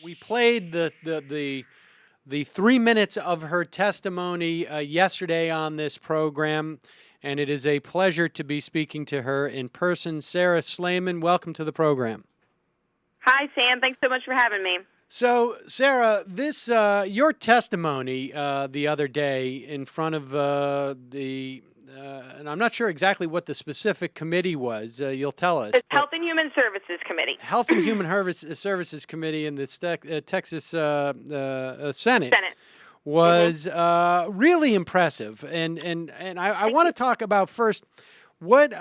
we played the 3 minutes of her testimony yesterday on this program, and it is a pleasure to be speaking to her in person. Sarah Slamen, welcome to the program. Hi, Sam. Thanks so much for having me. So, Sarah, this your testimony the other day in front of and I'm not sure exactly what the specific committee was. You'll tell us. It's Health and Human Services Committee. Health and Human Services Committee in the Texas Senate was really impressive, and I want to talk about first what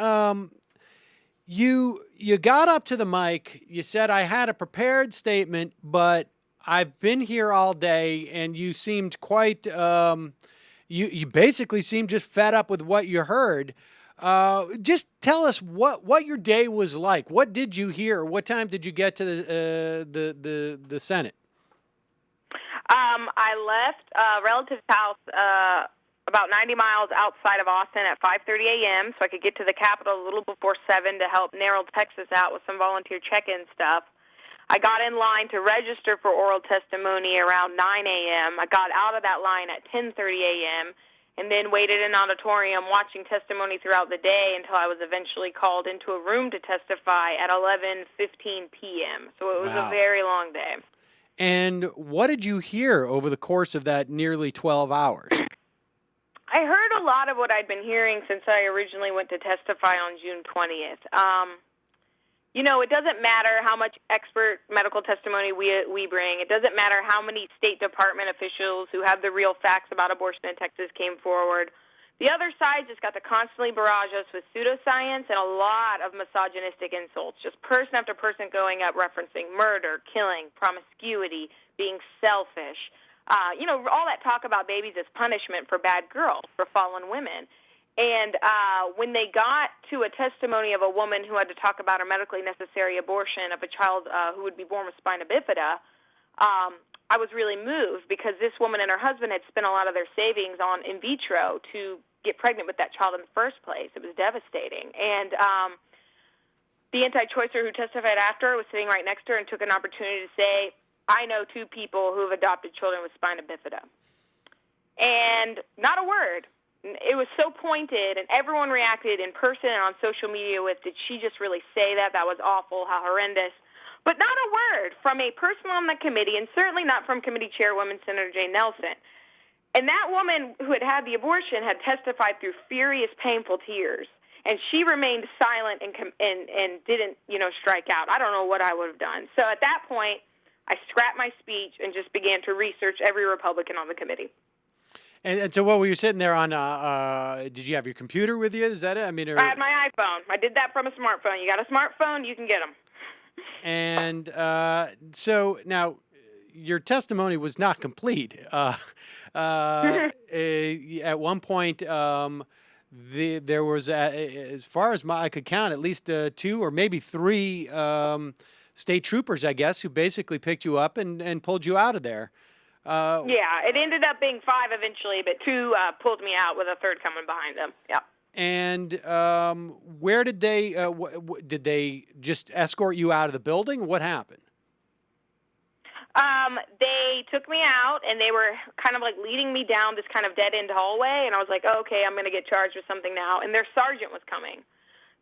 you got up to the mic. You said I had a prepared statement, but I've been here all day, and you seemed quite. You basically seemed just fed up with what you heard. Just tell us what your day was like. What did you hear? What time did you get to the Senate? I left a relative's house about 90 miles outside of Austin at 5:30 a.m. so I could get to the Capitol a little before 7 to help narrow Texas out with some volunteer check-in stuff. I got in line to register for oral testimony around 9 a.m. I got out of that line at 10:30 a.m. and then waited in an auditorium watching testimony throughout the day until I was eventually called into a room to testify at 11:15 p.m. So it was a very long day. And what did you hear over the course of that nearly 12 hours? I heard a lot of what I'd been hearing since I originally went to testify on June 20th. It doesn't matter how much expert medical testimony we bring. It doesn't matter how many State Department officials who have the real facts about abortion in Texas came forward. The other side just got to constantly barrage us with pseudoscience and a lot of misogynistic insults, just person after person going up referencing murder, killing, promiscuity, being selfish. All that talk about babies as punishment for bad girls, for fallen women. And when they got to a testimony of a woman who had to talk about her medically necessary abortion of a child who would be born with spina bifida, I was really moved because this woman and her husband had spent a lot of their savings on in vitro to get pregnant with that child in the first place. It was devastating. And the anti-choicer who testified after her was sitting right next to her and took an opportunity to say, I know two people who have adopted children with spina bifida. And not a word. It was so pointed, and everyone reacted in person and on social media with, did she just really say that? That was awful, how horrendous. But not a word from a person on the committee, and certainly not from committee chairwoman Senator Jane Nelson. And that woman who had had the abortion had testified through furious, painful tears, and she remained silent and didn't, strike out. I don't know what I would have done. So at that point, I scrapped my speech and just began to research every Republican on the committee. And so what were you sitting there on? Did you have your computer with you? Is that it? I had my iPhone. I did that from a smartphone. You got a smartphone, you can get them. And so now your testimony was not complete. At one point, there was, as far as I could count, at least 2 or maybe 3 state troopers, I guess, who basically picked you up and pulled you out of there. It ended up being 5 eventually, but 2 pulled me out with a third coming behind them. Yeah. And where did they did they just escort you out of the building? What happened? They took me out, and they were kind of like leading me down this kind of dead-end hallway, and I was like, oh, okay, I'm going to get charged with something now. And their sergeant was coming.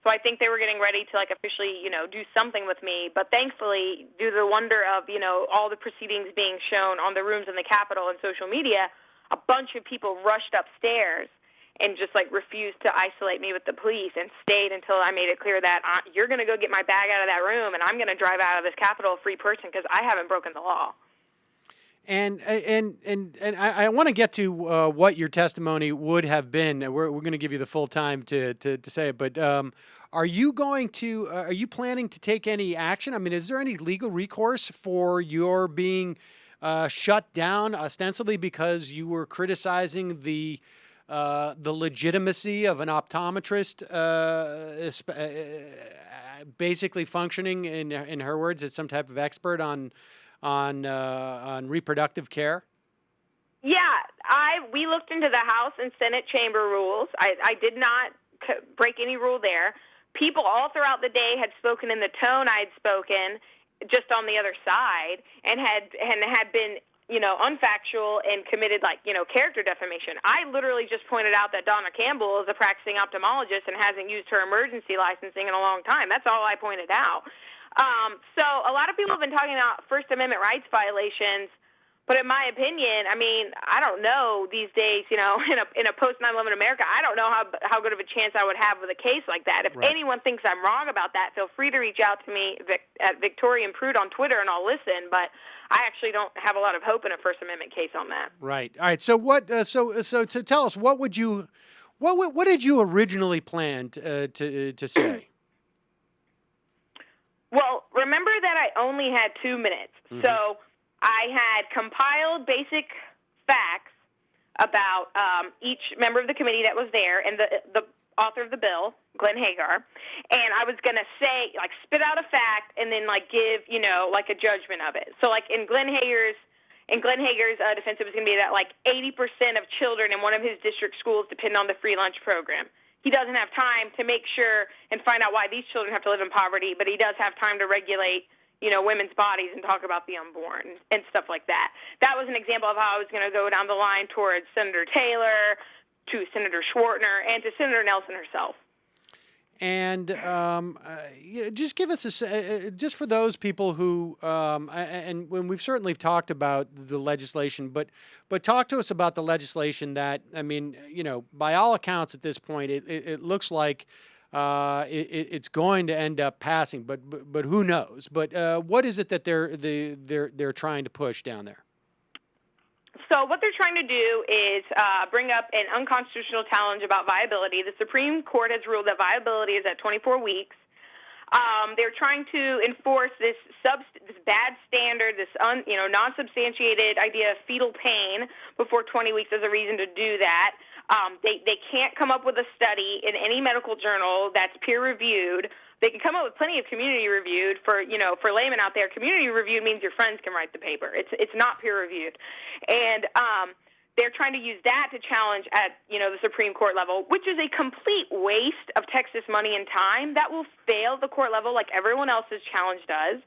So I think they were getting ready to, officially, do something with me. But thankfully, due to the wonder of, all the proceedings being shown on the rooms in the Capitol and social media, a bunch of people rushed upstairs and just, refused to isolate me with the police and stayed until I made it clear that you're going to go get my bag out of that room and I'm going to drive out of this Capitol a free person because I haven't broken the law. And I want to get to what your testimony would have been. We're going to give you the full time to say it, but are you planning to take any action? I mean, is there any legal recourse for your being shut down ostensibly because you were criticizing the legitimacy of an optometrist, basically functioning in her words as some type of expert on reproductive care? Yeah, we looked into the House and Senate chamber rules. I did not break any rule there. People all throughout the day had spoken in the tone I had spoken. just on the other side and had been, unfactual and committed, character defamation. I literally just pointed out that Donna Campbell is a practicing ophthalmologist and hasn't used her emergency licensing in a long time. That's all I pointed out. So a lot of people have been talking about First Amendment rights violations, but in my opinion, I don't know these days, in a post 9/11 America, I don't know how good of a chance I would have with a case like that. If anyone thinks I'm wrong about that, feel free to reach out to me at Victoria and Prude on Twitter, and I'll listen. But I actually don't have a lot of hope in a First Amendment case on that. Right. All right. So what? So to tell us, what did you originally plan to say? Well, remember that I only had 2 minutes, so I had compiled basic facts about each member of the committee that was there and the author of the bill, Glenn Hagar, and I was going to say, spit out a fact and then, give, a judgment of it. So, in Glenn Hagar's defense, it was going to be that, 80% of children in one of his district schools depend on the free lunch program. He doesn't have time to make sure and find out why these children have to live in poverty, but he does have time to regulate, women's bodies and talk about the unborn and stuff like that. That was an example of how I was going to go down the line towards Senator Taylor, to Senator Schwartner, and to Senator Nelson herself. And just give us just for those people who, and when we've certainly talked about the legislation, but talk to us about the legislation that, by all accounts at this point, it looks like it's going to end up passing, but who knows? But what is it that they're trying to push down there? So what they're trying to do is bring up an unconstitutional challenge about viability. The Supreme Court has ruled that viability is at 24 weeks. They're trying to enforce this bad standard, this non-substantiated idea of fetal pain before 20 weeks as a reason to do that. They can't come up with a study in any medical journal that's peer-reviewed. They can come up with plenty of community-reviewed. For laymen out there, community-reviewed means your friends can write the paper. It's not peer-reviewed. And they're trying to use that to challenge at, the Supreme Court level, which is a complete waste of Texas money and time. That will fail the court level like everyone else's challenge does.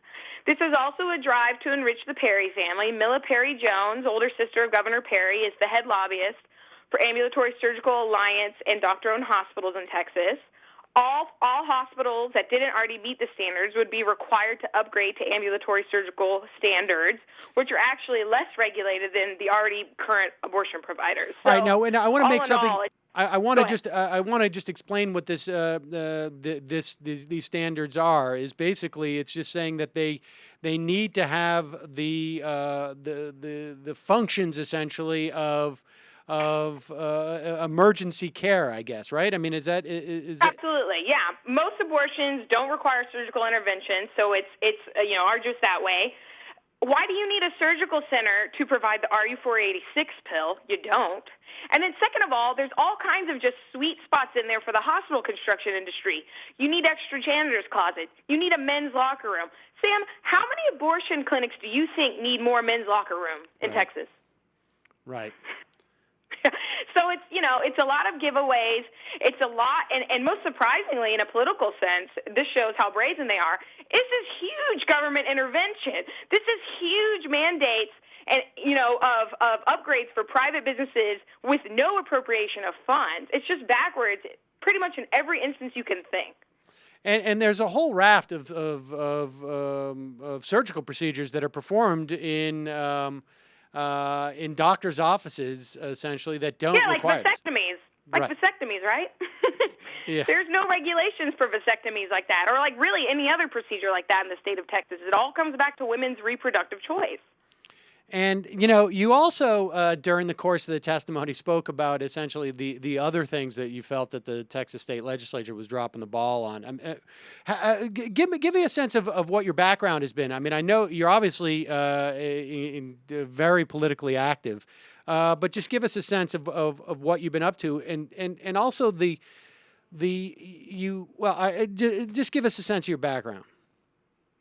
This is also a drive to enrich the Perry family. Milla Perry Jones, older sister of Governor Perry, is the head lobbyist for Ambulatory Surgical Alliance and doctor-owned hospitals in Texas. All hospitals that didn't already meet the standards would be required to upgrade to ambulatory surgical standards, which are actually less regulated than the already current abortion providers. So, all right, now, and I want to make something. I want to just explain what this these standards are. Is basically it's just saying that they need to have the functions essentially of emergency care, I guess, right? Is that absolutely, yeah. Most abortions don't require surgical intervention, so it's arduous that way. Why do you need a surgical center to provide the RU486 pill? You don't. And then second of all, there's all kinds of just sweet spots in there for the hospital construction industry. You need extra janitor's closets. You need a men's locker room. Sam, how many abortion clinics do you think need more men's locker room in Texas? Right. So it's a lot of giveaways. It's a lot, and most surprisingly, in a political sense, this shows how brazen they are. This is huge government intervention. This is huge mandates and of upgrades for private businesses with no appropriation of funds. It's just backwards, pretty much in every instance you can think. And there's a whole raft of surgical procedures that are performed in doctors' offices, essentially, that don't require vasectomies. Vasectomies, right? Yeah. There's no regulations for vasectomies like that, or really any other procedure like that in the state of Texas. It all comes back to women's reproductive choice. And, you also, during the course of the testimony, spoke about essentially the other things that you felt that the Texas State Legislature was dropping the ball on. Give me a sense of what your background has been. I know you're obviously very politically active, but just give us a sense of what you've been up to, and also just give us a sense of your background.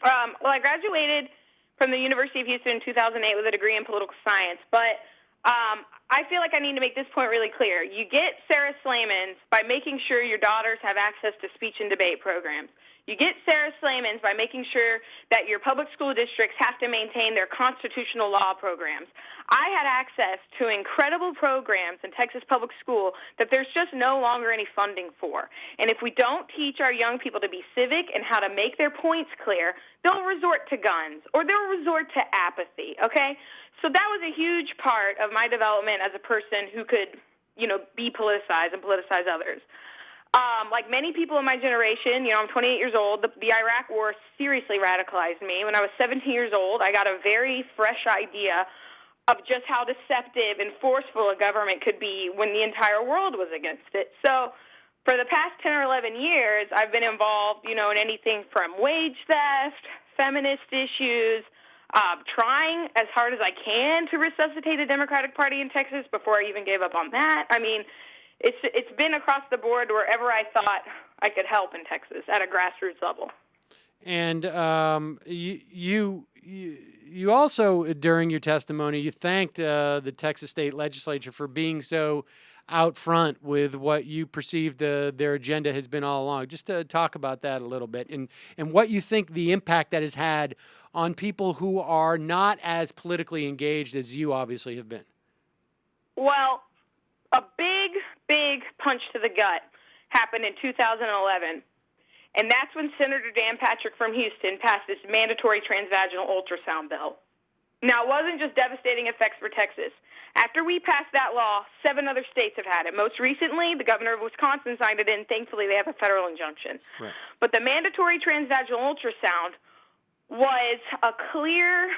Well, I graduated from the University of Houston in 2008 with a degree in political science. But I feel like I need to make this point really clear. You get Sarah Slamen by making sure your daughters have access to speech and debate programs. You get Sarah Slamen by making sure that your public school districts have to maintain their constitutional law programs. I had access to incredible programs in Texas public school that there's just no longer any funding for. And if we don't teach our young people to be civic and how to make their points clear, they'll resort to guns or they'll resort to apathy, okay? So that was a huge part of my development as a person who could, be politicized and politicize others. Like many people in my generation, I'm 28 years old, the Iraq War seriously radicalized me. When I was 17 years old, I got a very fresh idea of just how deceptive and forceful a government could be when the entire world was against it. So for the past 10 or 11 years, I've been involved, in anything from wage theft, feminist issues, trying as hard as I can to resuscitate a Democratic Party in Texas before I even gave up on that. I mean, it's been across the board wherever I thought I could help in Texas at a grassroots level. And you also, during your testimony, you thanked the Texas State Legislature for being so out front with what you perceive their agenda has been all along. Just to talk about that a little bit and what you think the impact that has had on people who are not as politically engaged as you obviously have been. Well, a big punch to the gut happened in 2011, and that's when Senator Dan Patrick from Houston passed this mandatory transvaginal ultrasound bill. Now, it wasn't just devastating effects for Texas. After we passed that law, 7 other states have had it. Most recently, the governor of Wisconsin signed it in. Thankfully, they have a federal injunction. Right. But the mandatory transvaginal ultrasound was a clear,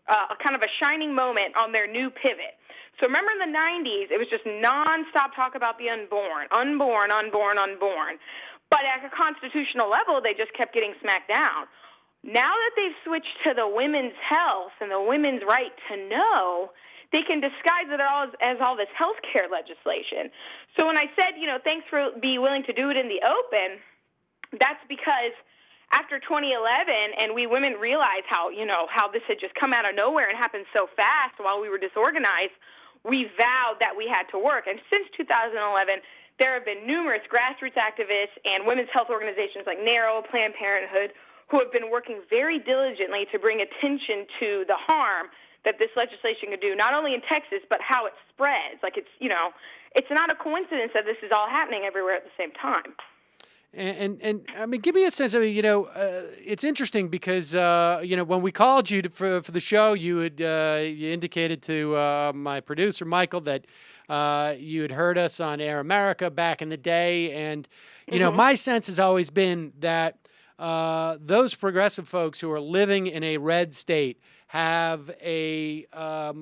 kind of a shining moment on their new pivot. So remember in the 90s, it was just nonstop talk about the unborn. But at a constitutional level, they just kept getting smacked down. Now that they've switched to the women's health and the women's right to know, they can disguise it all as all this health care legislation. So when I said, thanks for being willing to do it in the open, that's because after 2011 and we women realized how this had just come out of nowhere and happened so fast while we were disorganized, we vowed that we had to work. And since 2011, there have been numerous grassroots activists and women's health organizations like NARAL, Planned Parenthood, who have been working very diligently to bring attention to the harm that this legislation could do, not only in Texas, but how it spreads. Like it's not a coincidence that this is all happening everywhere at the same time. And I mean, give me a sense of, it's interesting because, when we called you for the show, you indicated to my producer, Michael, that you had heard us on Air America back in the day. And, my sense has always been that those progressive folks who are living in a red state have are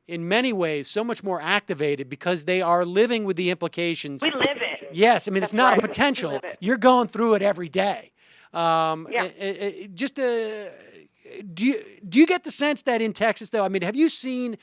in many ways so much more activated because they are living with the implications. We live it. Yes, I mean, That's it's not right. a potential. You're going through it every day. Yeah. Do you get the sense that in Texas, though? I mean, have you seen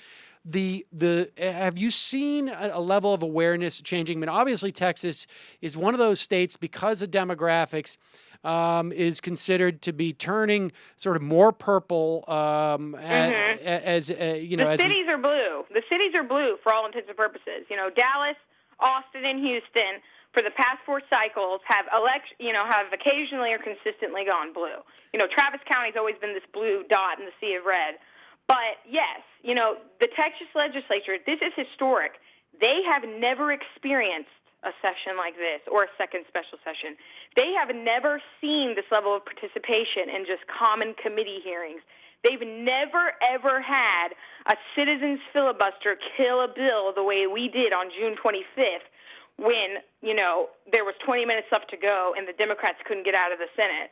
have you seen a level of awareness changing? I mean, obviously, Texas is one of those states because of demographics. Is considered to be turning sort of more purple as the cities are blue. The cities are blue for all intents and purposes. Dallas, Austin, and Houston for the past 4 cycles have occasionally or consistently gone blue. Travis County's always been this blue dot in the sea of red. But yes, the Texas Legislature, this is historic. They have never experienced a session like this or a second special session. They have never seen this level of participation in just common committee hearings. They've never, ever had a citizens filibuster kill a bill the way we did on June 25th when, there was 20 minutes left to go and the Democrats couldn't get out of the Senate,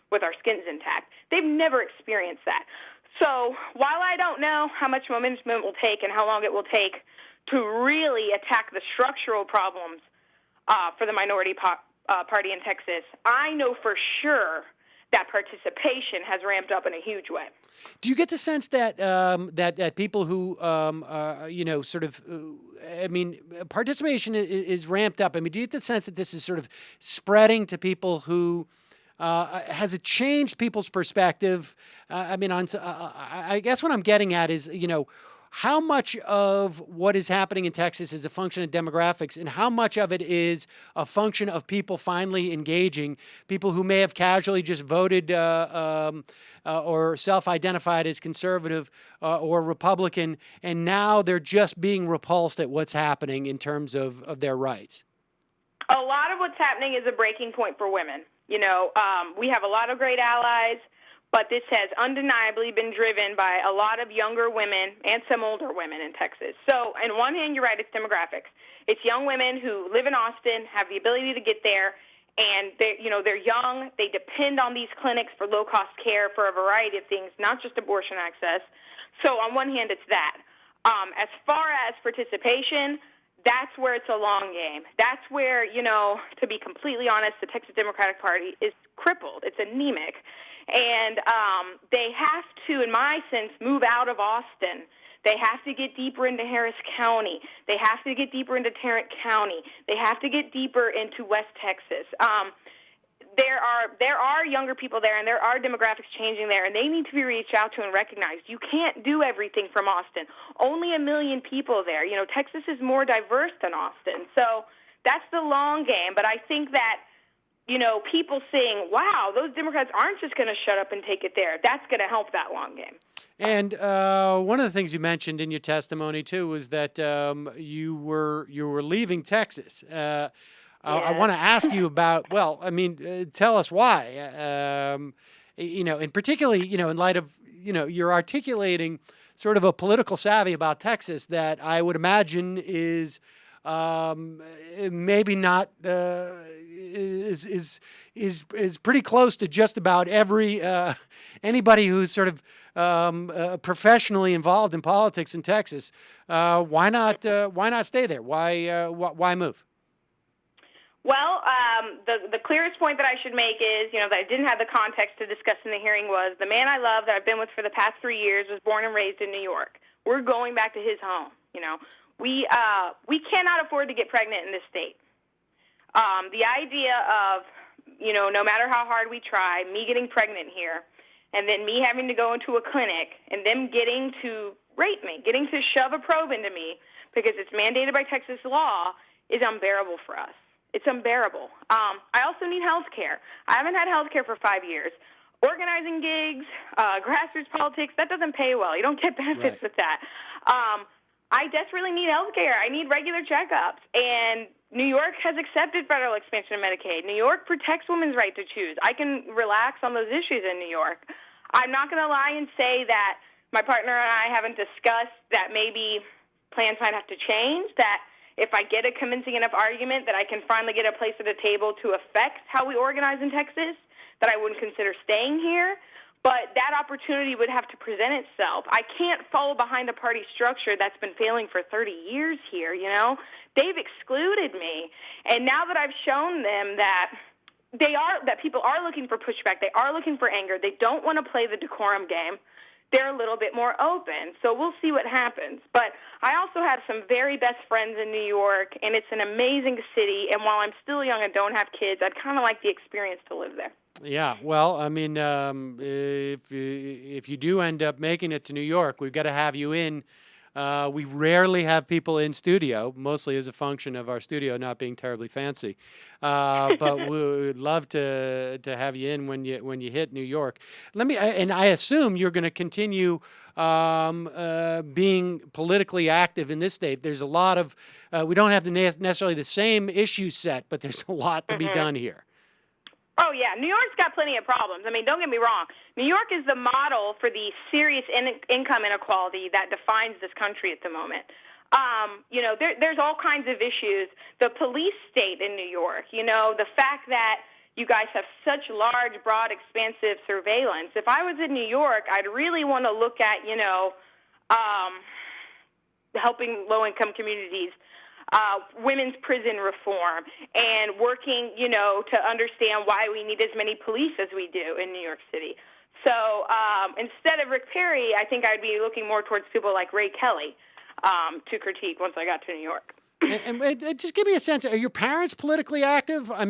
with our skins intact. They've never experienced that. So while I don't know how much momentum it will take and how long it will take to really attack the structural problems for the minority party in Texas, I know for sure that participation has ramped up in a huge way. Do you get the sense that that people who participation is ramped up? I mean, do you get the sense that this is sort of spreading to people who has it changed people's perspective? I guess what I'm getting at is, how much of what is happening in Texas is a function of demographics, and how much of it is a function of people finally engaging, people who may have casually just voted or self-identified as conservative or Republican, and now they're just being repulsed at what's happening in terms of their rights? A lot of what's happening is a breaking point for women. We have a lot of great allies, but this has undeniably been driven by a lot of younger women and some older women in Texas. So on one hand, you're right, it's demographics. It's young women who live in Austin, have the ability to get there, and they're young. They depend on these clinics for low-cost care for a variety of things, not just abortion access. So on one hand, it's that. As far as participation, that's where it's a long game. That's where, to be completely honest, the Texas Democratic Party is crippled. It's anemic. And they have to, in my sense, move out of Austin. They have to get deeper into Harris County. They have to get deeper into Tarrant County. They have to get deeper into West Texas. There are younger people there, and there are demographics changing there, and they need to be reached out to and recognized. You can't do everything from Austin. Only 1 million people there. Texas is more diverse than Austin. So that's the long game. But I think that, people saying, wow, those Democrats aren't just going to shut up and take it there, that's going to help that long game. And one of the things you mentioned in your testimony, too, was that you were leaving Texas. Yes. I want to ask you about, tell us why, and particularly, in light of, you're articulating sort of a political savvy about Texas that I would imagine is maybe not, is pretty close to just about anybody who's sort of professionally involved in politics in Texas. Why not stay there? Why move? Well, the clearest point that I should make is, that I didn't have the context to discuss in the hearing was the man I love that I've been with for the past 3 years was born and raised in New York. We're going back to his home. We cannot afford to get pregnant in this state. The idea of, no matter how hard we try, me getting pregnant here, and then me having to go into a clinic, and them getting to rape me, getting to shove a probe into me because it's mandated by Texas law, is unbearable for us. It's unbearable. I also need health care. I haven't had health care for 5 years. Organizing gigs, grassroots politics, that doesn't pay well. You don't get benefits with that. I desperately need health care. I need regular checkups. And New York has accepted federal expansion of Medicaid. New York protects women's right to choose. I can relax on those issues in New York. I'm not going to lie and say that my partner and I haven't discussed that maybe plans might have to change, that if I get a convincing enough argument that I can finally get a place at a table to affect how we organize in Texas, that I wouldn't consider staying here. But that opportunity would have to present itself. I can't follow behind a party structure that's been failing for 30 years here, They've excluded me. And now that I've shown them that people are looking for pushback, they are looking for anger, they don't want to play the decorum game, they're a little bit more open. So we'll see what happens. But I also have some very best friends in New York, and it's an amazing city. And while I'm still young and don't have kids, I'd kind of like the experience to live there. Yeah, well, if you do end up making it to New York, we've got to have you in. We rarely have people in studio, mostly as a function of our studio not being terribly fancy. But we would love to have you in when you hit New York. And I assume you're going to continue being politically active in this state. There's a lot of we don't have necessarily the same issue set, but there's a lot to be done here. Oh, yeah. New York's got plenty of problems. Don't get me wrong. New York is the model for the serious income inequality that defines this country at the moment. There's all kinds of issues. The police state in New York, the fact that you guys have such large, broad, expansive surveillance. If I was in New York, I'd really want to look at, helping low-income communities, women's prison reform, and working, to understand why we need as many police as we do in New York City. So instead of Rick Perry, I think I'd be looking more towards people like Ray Kelly to critique once I got to New York. And just give me a sense. Are your parents politically active? I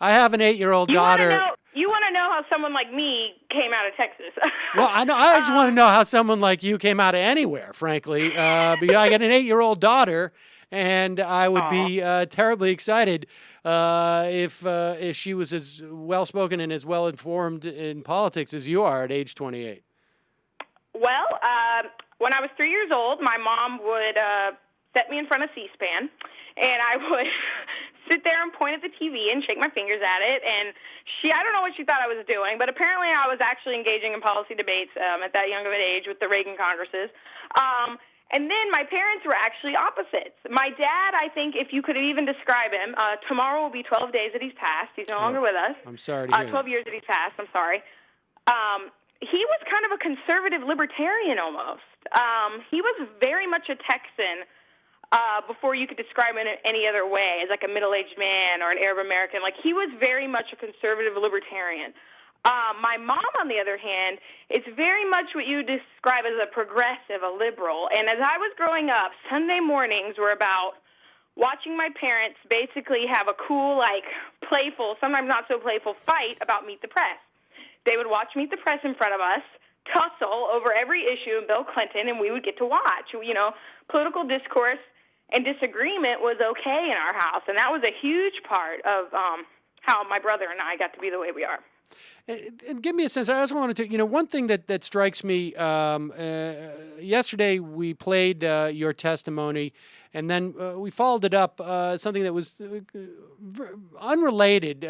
have an 8-year-old daughter. You want to know how how someone like me came out of Texas. Well, I know. I just want to know how someone like you came out of anywhere, frankly. Because I got an 8-year-old daughter, and I would Aw. be terribly excited if she was as well spoken and as well informed in politics as you are at age 28. Well, when I was 3 years old, my mom would set me in front of C-SPAN, and I would sit there and point at the TV and shake my fingers at it. And I don't know what she thought I was doing, but apparently I was actually engaging in policy debates at that young of an age with the Reagan Congresses. And then my parents were actually opposites. My dad, I think, if you could even describe him, tomorrow will be 12 days that he's passed. He's no longer with us. I'm sorry to hear 12 years that he's passed. I'm sorry. He was kind of a conservative libertarian almost. He was very much a Texan before you could describe him in any other way, as like a middle-aged man or an Arab American. Like, he was very much a conservative libertarian. My mom, on the other hand, is very much what you describe as a progressive, a liberal. And as I was growing up, Sunday mornings were about watching my parents basically have a cool, like, playful, sometimes not so playful fight about Meet the Press. They would watch Meet the Press in front of us, tussle over every issue in Bill Clinton, and we would get to watch. You know, political discourse and disagreement was okay in our house, and that was a huge part of how my brother and I got to be the way we are. And give me a sense. I also wanted to, one thing that strikes me. Yesterday we played your testimony, and then we followed it up something that was unrelated.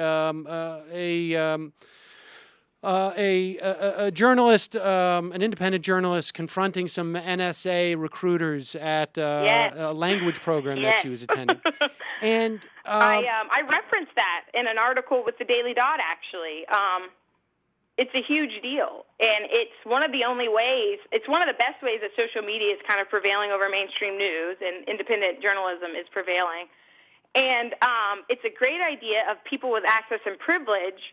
A journalist, an independent journalist, confronting some NSA recruiters at a language program that she was attending, and I referenced that in an article with the Daily Dot. Actually, it's a huge deal, and it's one of the only ways. It's one of the best ways that social media is kind of prevailing over mainstream news, and independent journalism is prevailing. And it's a great idea of people with access and privilege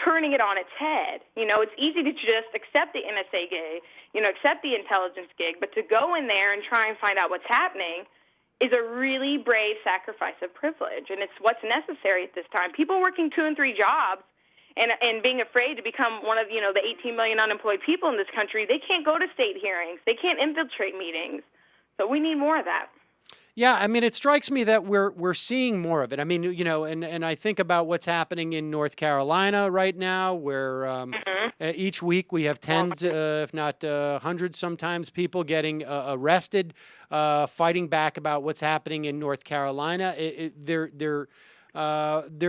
turning it on its head. It's easy to just accept the NSA gig, accept the intelligence gig, but to go in there and try and find out what's happening is a really brave sacrifice of privilege, and it's what's necessary at this time. People working 2 and 3 jobs and being afraid to become one of, the 18 million unemployed people in this country, they can't go to state hearings. They can't infiltrate meetings. So we need more of that. Yeah, I mean, it strikes me that we're seeing more of it. I mean, and I think about what's happening in North Carolina right now, where each week we have tens, if not hundreds, sometimes people getting arrested, fighting back about what's happening in North Carolina. There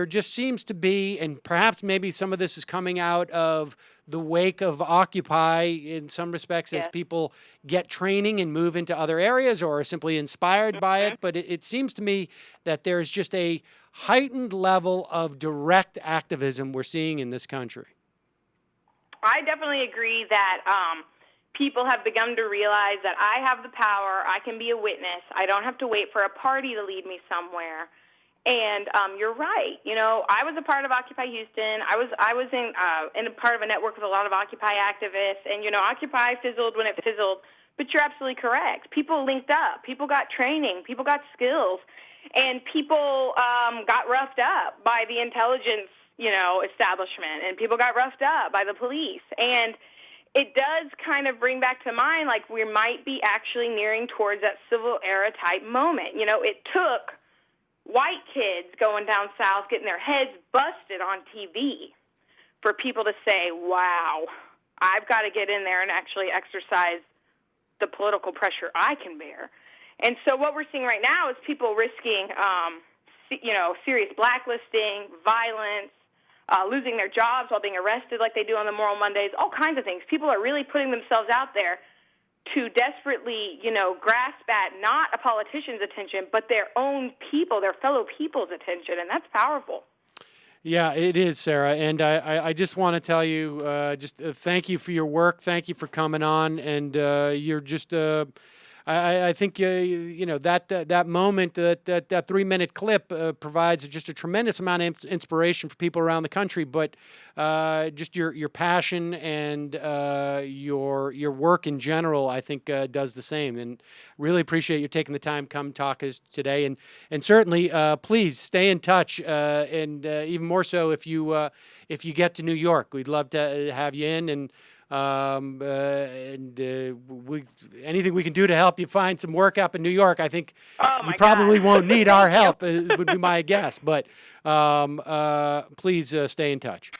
just seems to be, and perhaps maybe some of this is coming out of the wake of Occupy in some respects, as people get training and move into other areas or are simply inspired by it. But it seems to me that there's just a heightened level of direct activism we're seeing in this country. I definitely agree that people have begun to realize that I have the power. I can be a witness. I don't have to wait for a party to lead me somewhere. And you're right. I was a part of Occupy Houston. I was in a part of a network with a lot of Occupy activists. And, Occupy fizzled when it fizzled. But you're absolutely correct. People linked up. People got training. People got skills. And people got roughed up by the intelligence, establishment. And people got roughed up by the police. And it does kind of bring back to mind, like, we might be actually nearing towards that civil era type moment. It took white kids going down south getting their heads busted on TV for people to say, wow, I've got to get in there and actually exercise the political pressure I can bear. And so what we're seeing right now is people risking, serious blacklisting, violence, losing their jobs while being arrested like they do on the Moral Mondays, all kinds of things. People are really putting themselves out there to desperately, grasp at not a politician's attention, but their own people, their fellow people's attention, and that's powerful. Yeah, it is, Sarah. And I just want to tell you, thank you for your work. Thank you for coming on. And you're just, I think that moment, that 3-minute clip provides just a tremendous amount of inspiration for people around the country. But just your passion and your work in general, I think, does the same. And really appreciate you taking the time, come talk us today. And certainly, please stay in touch. And even more so if you get to New York, we'd love to have you in. And anything we can do to help you find some work up in New York, I think you probably won't need our help, would be my guess. But please stay in touch.